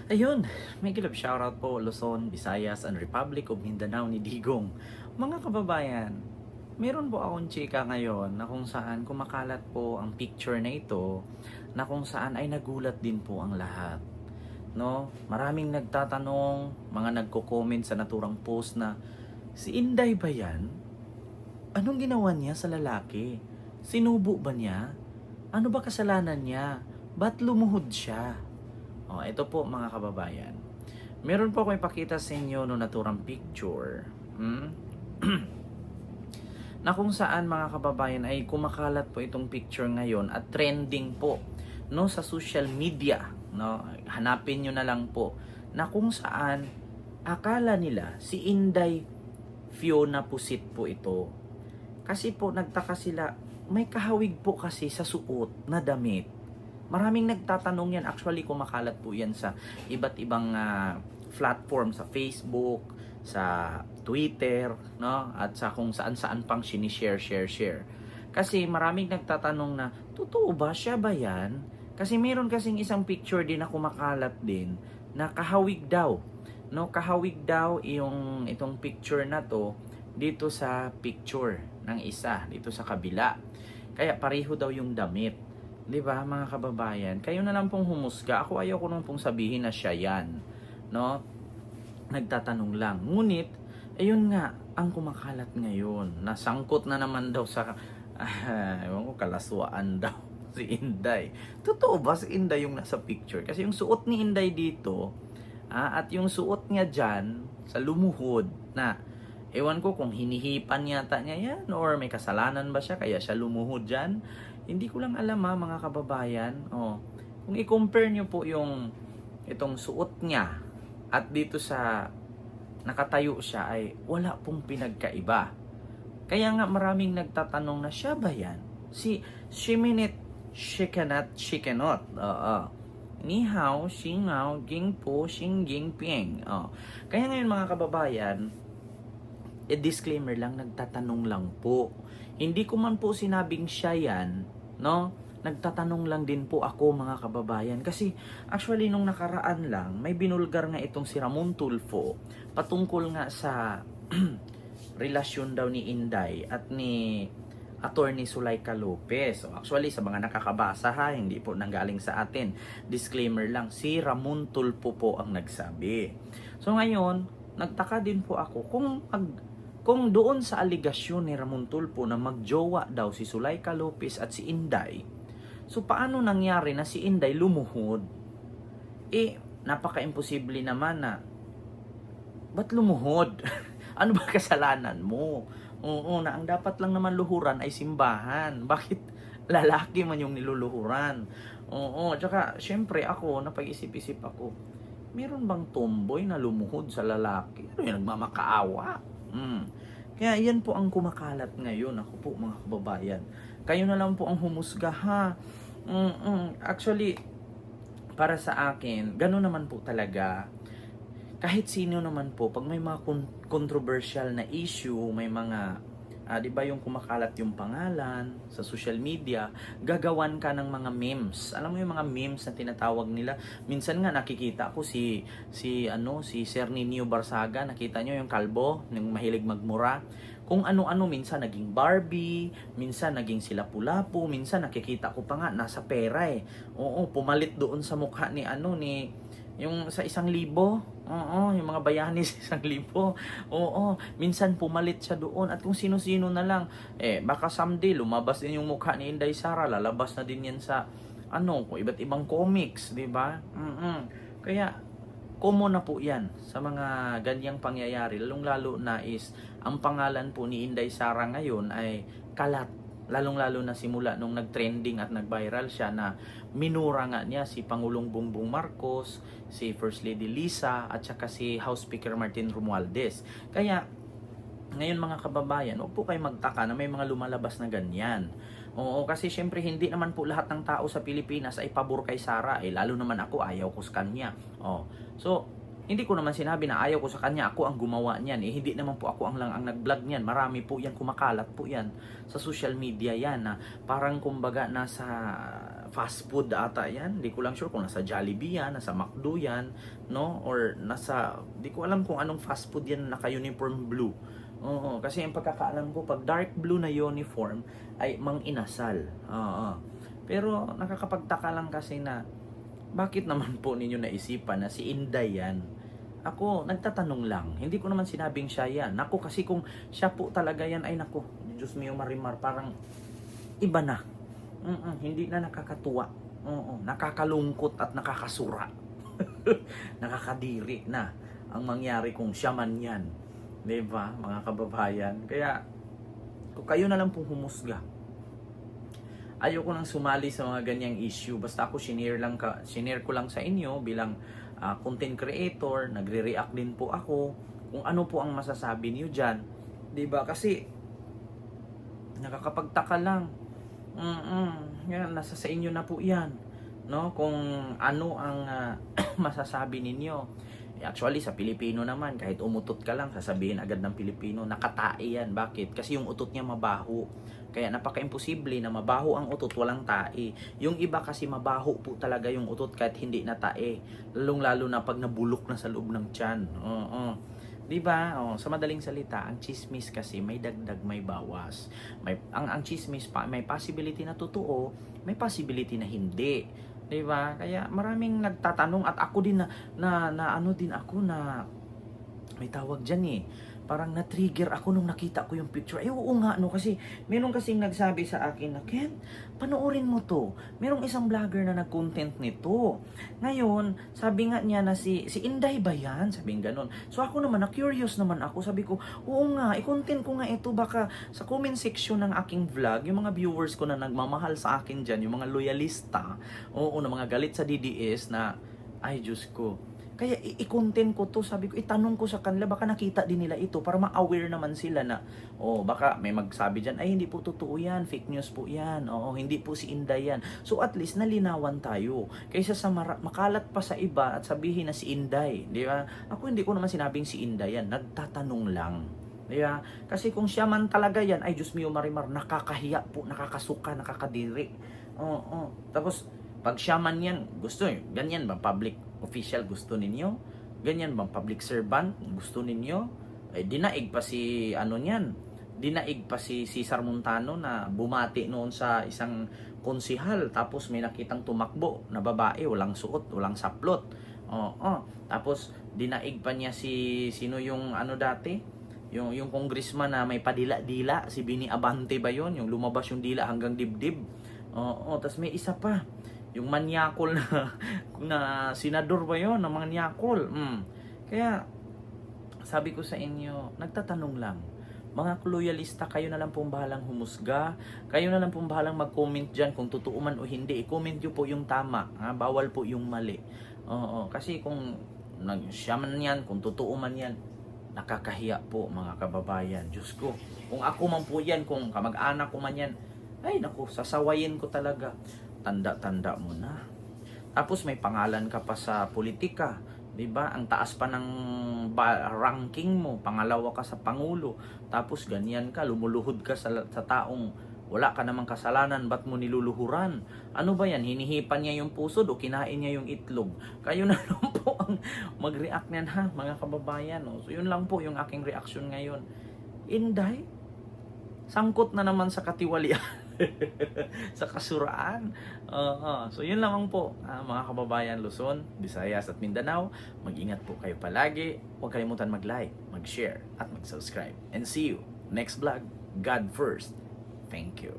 Ayun, may kilab shoutout po Luzon, Visayas, and Republic of Mindanao ni Digong. Mga kababayan, meron po akong chika ngayon na kung saan kumakalat po ang picture na ito na kung saan ay nagulat din po ang lahat. No? Maraming nagtatanong, mga nagko-comment sa naturang post na si Inday ba yan? Anong ginawa niya sa lalaki? Sinubo ba niya? Ano ba kasalanan niya? Ba't lumuhod siya? Ito po mga kababayan. Meron po ako ipakita sa inyo no naturang picture. Na kung saan mga kababayan ay kumakalat po itong picture ngayon at trending po no sa social media, no? Hanapin niyo na lang po na kung saan akala nila si Inday Fiona Pusit po ito. Kasi po nagtaka sila, may kahawig po kasi sa suot na damit. Maraming nagtatanong yan. Actually, kumakalat po yan sa iba't ibang platform, sa Facebook, sa Twitter, no? At sa kung saan-saan pang share. Kasi maraming nagtatanong na, totoo ba siya ba yan? Kasi meron kasing isang picture din na kumakalat din na kahawig daw. No, kahawig daw yung itong picture na to dito sa picture ng isa, dito sa kabila. Kaya pareho daw yung damit. 'Di ba mga kababayan? Kayo na lang pong humusga. Ako ayaw ko nang pong sabihin na siya 'yan, no? Nagtatanong lang. Ngunit ayun nga ang kumakalat ngayon. Nasangkot na naman daw sa ewan ko kalaswaan daw si Inday. Totoo ba si Inday yung nasa picture? Kasi yung suot ni Inday dito, at yung suot niya diyan sa lumuhod na ewan ko kung hinihipan yata niya yan or may kasalanan ba siya kaya siya lumuhod dyan. Hindi ko lang alam mga kababayan. Kung i-compare nyo po yung itong suot niya at dito sa nakatayo siya ay wala pong pinagkaiba. Kaya nga maraming nagtatanong na siya ba yan? Si Shiminit Shikanat Shikanot. Ni hao, xing hao, ging po, xing ging pieng. Kaya ngayon mga kababayan, disclaimer lang, nagtatanong lang po. Hindi ko man po sinabing siya yan, no? Nagtatanong lang din po ako mga kababayan. Kasi actually nung nakaraan lang, may binulgar nga itong si Ramon Tulfo patungkol nga sa relasyon daw ni Inday at ni Attorney Sulaika Lopez. So actually sa mga nakakabasa hindi po nanggaling sa atin. Disclaimer lang, si Ramon Tulfo po ang nagsabi. So ngayon, nagtaka din po ako kung doon sa aligasyon ni Ramon Tulfo na magjowa daw si Sulaika Lopez at si Inday, so paano nangyari na si Inday lumuhod? Napaka-imposible naman na, ba't lumuhod? Ano ba kasalanan mo? Oo, na ang dapat lang naman luhuran ay simbahan. Bakit lalaki man yung niluluhuran? Oo, tsaka syempre ako, napag-isip-isip ako, meron bang tomboy na lumuhod sa lalaki? Ano yung nagmamakaawa? Kaya yan po ang kumakalat ngayon. Ako po mga kababayan, kayo na lang po ang humusga Actually, para sa akin, gano'n naman po talaga. Kahit sino naman po, pag may mga controversial na issue, may mga di ba yung kumakalat yung pangalan sa social media, gagawan ka ng mga memes. Alam mo yung mga memes na tinatawag nila. Minsan nga nakikita ko si Sir Nino Barsaga, nakita nyo yung kalbo, yung mahilig magmura. Kung ano-ano, minsan naging Barbie, minsan naging sila Pulapo, minsan nakikita ko pa nga nasa pera Oo, pumalit doon sa mukha ni yung sa 1,000. Yung mga bayani sa 1,000. Minsan pumalit siya doon at kung sino-sino na lang. Baka someday lumabas din yung mukha ni Inday Sara, lalabas na din yan sa iba't ibang comics, 'di ba? Kaya common na po 'yan sa mga ganyang pangyayari, lalong-lalo na is ang pangalan po ni Inday Sara ngayon ay kalat. Lalong-lalo na simula nung nag-trending at nag-viral siya na minura nga niya si Pangulong Bongbong Marcos, si First Lady Lisa, at saka si House Speaker Martin Romualdez. Kaya, ngayon mga kababayan, huwag po kayo magtaka na may mga lumalabas na ganyan. Oo, kasi syempre hindi naman po lahat ng tao sa Pilipinas ay pabor kay Sara. Lalo naman ako, ayaw ko sa kanya. So, hindi ko naman sinabi na ayaw ko sa kanya, ako ang gumawa niyan. Hindi naman po ako ang nag-vlog niyan. Marami po yan, kumakalat po yan sa social media yan na parang kumbaga nasa fast food ata yan. Di ko lang sure kung nasa Jollibee yan, nasa McDo yan, no? Or nasa, di ko alam kung anong fast food yan naka-uniform blue. Oo, kasi yung pagkakaalam ko, pag dark blue na uniform, ay mang inasal. Oo. Pero nakakapagtaka lang kasi na, bakit naman po ninyo naisipan na si Inday yan? Ako, nagtatanong lang. Hindi ko naman sinabing siya yan. Naku, kasi kung siya po talaga yan, ay naku, Diyos mio marimar, parang iba na. Hindi na nakakatuwa. Nakakalungkot at nakakasura. Nakakadiri na ang mangyari kung siya man yan. Diba, mga kababayan? Kaya, kung kayo na lang pong humusga, ayoko nang sumali sa mga ganyang issue. Basta ako shinare ko lang sa inyo bilang content creator, nagre-react din po ako kung ano po ang masasabi niyo diyan. 'Di ba? Kasi nakakapagtaka lang. Yan, nasa sa inyo na po 'yan, no? Kung ano ang masasabi ninyo. Actually, sa Pilipino naman, kahit umutot ka lang, sasabihin agad ng Pilipino, nakatae yan. Bakit? Kasi yung utot niya mabaho. Kaya napaka-imposible na mabaho ang utot, walang tae. Yung iba kasi mabaho po talaga yung utot kahit hindi na tae. Lalong-lalo na pag nabulok na sa loob ng tiyan. Diba? Sa madaling salita, ang chismis kasi may dagdag, may bawas. Ang chismis pa, may possibility na totoo, may possibility na hindi. 'Di ba? Kaya maraming nagtatanong at ako din na ano din ako na may tawag diyan eh. Parang na-trigger ako nung nakita ko yung picture. Ay, oo nga, no? Kasi, meron kasing nagsabi sa akin na, Ken, panoorin mo to. Merong isang vlogger na nag-content nito. Ngayon, sabi nga niya na si Inday ba yan? Sabi nga ganun. So, ako naman, na-curious naman ako. Sabi ko, oo nga, i-content ko nga ito. Baka sa comment section ng aking vlog, yung mga viewers ko na nagmamahal sa akin dyan, yung mga loyalista, oo, na mga galit sa DDS na, ay, Diyos ko, kaya i-content ko to, sabi ko, itanong ko sa kanila, baka nakita din nila ito para ma-aware naman sila na, baka may magsabi dyan, ay hindi po totoo yan, fake news po yan, hindi po si Inday yan. So at least nalinawan tayo, kaysa sa makalat pa sa iba at sabihin na si Inday, di ba? Ako hindi ko naman sinabing si Inday yan, nagtatanong lang. Di ba? Kasi kung siya man talaga yan, ay Diyos mio marimar, nakakahiya po, nakakasuka, nakakadiri. Tapos, pag siya man yan, gusto nyo, ganyan ba, public official gusto ninyo? Ganyan bang public servant gusto ninyo? Dinaig pa si dinaig pa si Cesar Montano na bumati noon sa isang konsihal, tapos may nakitang tumakbo na babae, walang suot, walang saplot. Tapos dinaig pa niya sino yung dati? Yung congressman na may padila-dila, si Bini Abante ba yon? Yung lumabas yung dila hanggang dibdib. Tapos may isa pa, yung manyakol na senador ba yun, na manyakol. Kaya, sabi ko sa inyo, nagtatanong lang. Mga loyalista, kayo na lang pong bahalang humusga. Kayo na lang pong bahalang mag-comment dyan kung totoo man o hindi. I-comment nyo po yung tama. Bawal po yung mali. Kasi kung siya man yan, kung totoo man yan, nakakahiya po mga kababayan. Diyos ko, kung ako man po yan, kung kamag-anak ko man yan, ay naku, sasawayin ko talaga. Tanda-tanda mo na. Tapos may pangalan ka pa sa politika, 'di ba? Ang taas pa ng ranking mo, pangalawa ka sa pangulo. Tapos ganyan ka, lumuluhod ka sa taong wala ka namang kasalanan, ba't mo niluluhuran? Ano ba yan? Hinihipan niya yung pusod o kinain niya yung itlog? Kayo na lang po ang mag-react niyan, ha, mga kababayan. So yun lang po yung aking reaction ngayon. Inday, sangkot na naman sa katiwalian. Sa kasuraan. So yun lamang po, mga kababayan Luzon, Visayas at Mindanao. Mag-ingat po kayo palagi. Huwag kalimutan mag-like, mag-share at mag-subscribe. And see you next vlog. God first. Thank you.